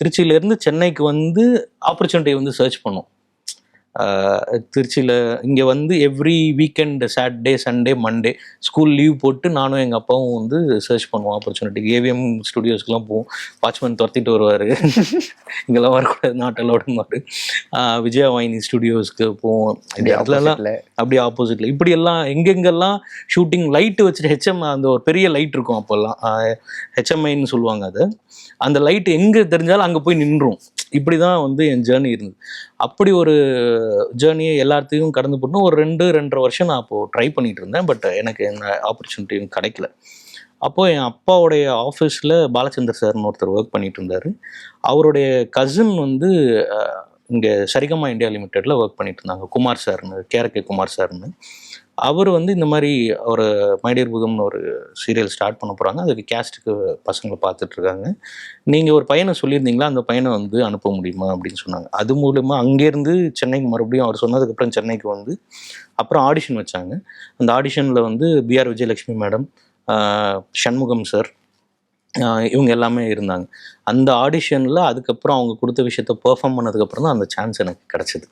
திருச்சியிலேருந்து சென்னைக்கு வந்து ஆப்பர்ச்சுனிட்டி வந்து சர்ச் பண்ணோம். திருச்சியில் இங்கே வந்து every weekend Saturday Sunday Monday school leave போட்டு நானும் எங்கள் அப்பாவும் வந்து சர்ச் பண்ணுவோம் ஆப்பர்ச்சுனிட்டிக்கு. ஏவிஎம் ஸ்டுடியோஸ்க்குலாம் போவோம். வாட்ச்மேன் துரத்திட்டு வருவார், இங்கெல்லாம் வரக்கூடாது நாட் அலோடுமாரு. விஜயா வாயினி ஸ்டுடியோஸ்க்கு போவோம். அதுலலாம் அப்படியே ஆப்போசிட்டில் இப்படி எல்லாம் எங்கெங்கெல்லாம் ஷூட்டிங் லைட்டு வச்சுட்டு ஹெச்எம் அந்த ஒரு பெரிய லைட் இருக்கும் அப்போல்லாம், ஹெச்எம்ஐன்னு சொல்லுவாங்க அது. அந்த லைட்டு எங்கே தெரிஞ்சாலும் அங்கே போய் நின்றும். இப்படி தான் வந்து என் ஜேர்னி இருந்தது. அப்படி ஒரு ஜேர்னியை எல்லாத்தையும் கடந்து போட்டு ஒரு 2-2.5 வருஷம் நான் அப்போது ட்ரை பண்ணிகிட்டு இருந்தேன். பட் எனக்கு என்ன ஆப்பர்ச்சுனிட்டியும் கிடைக்கல. அப்போது என் அப்பாவுடைய ஆஃபீஸில் பாலச்சந்தர் சார்னு ஒருத்தர் ஒர்க் பண்ணிகிட்டு இருந்தார். அவருடைய கசின் வந்து இங்கே சரிகமா இந்தியா லிமிட்டெடில் ஒர்க் பண்ணிட்டு இருந்தாங்க, குமார் சார்னு, கேரகே குமார் சார்னு. அவர் வந்து இந்த மாதிரி ஒரு மைடியர் புகம்னு ஒரு சீரியல் ஸ்டார்ட் பண்ண போகிறாங்க, அதுக்கு கேஸ்ட்டுக்கு பசங்களை பார்த்துட்ருக்காங்க, நீங்கள் ஒரு பையனை சொல்லியிருந்தீங்களா, அந்த பையனை வந்து அனுப்ப முடியுமா அப்படின்னு சொன்னாங்க. அது மூலமாக அங்கேருந்து சென்னைக்கு மறுபடியும் அவர் சொன்னதுக்கப்புறம் சென்னைக்கு வந்து அப்புறம் ஆடிஷன் வச்சாங்க. அந்த ஆடிஷனில் வந்து பிஆர் விஜயலட்சுமி மேடம், சண்முகம் சார், இவங்க எல்லாமே இருந்தாங்க. அந்த ஆடிஷனில் அதுக்கப்புறம் அவங்க கொடுத்த விஷயத்த பெர்ஃபார்ம் பண்ணதுக்கப்புறம் தான் அந்த சான்ஸ் எனக்கு கிடச்சிது.